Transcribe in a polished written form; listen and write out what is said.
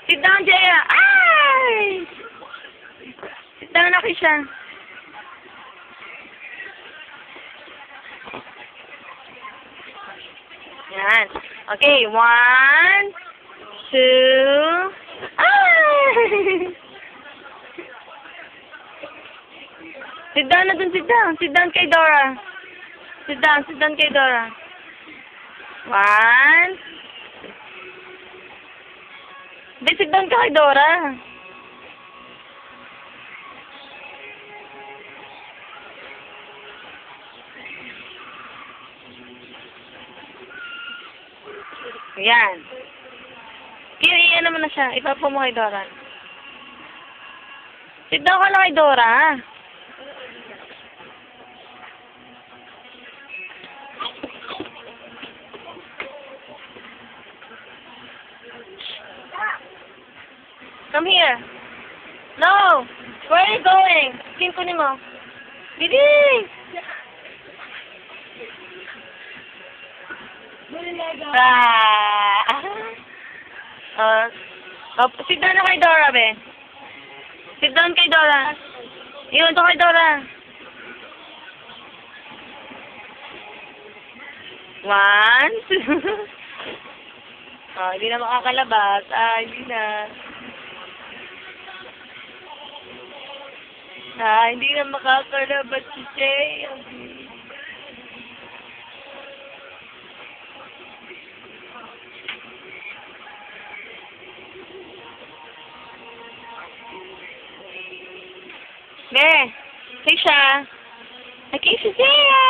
Sit down, Jaya. Ay! Sit down na, Kisha. Yan. Okay, 1, 2, ay! Sit down na dun, sit down. Sit down kay Dora. Sit down kay Dora. 1. Hindi, sit down ka kay Dora. Yan. Kaya ano mo na siya. Ipapa mo kay Dora. Sit down ka na kay Dora. Come here. No. Where are you going? Skin kunin mo. Bilis. Sit down na kay Dora, be. Sit down kay Dora. Yun, to kay Dora. 1, 2. Oh, hindi na makakalabas. Hindi na. Hindi na makakalabas si Jay. Be, Keisha. Keisha, Jaya.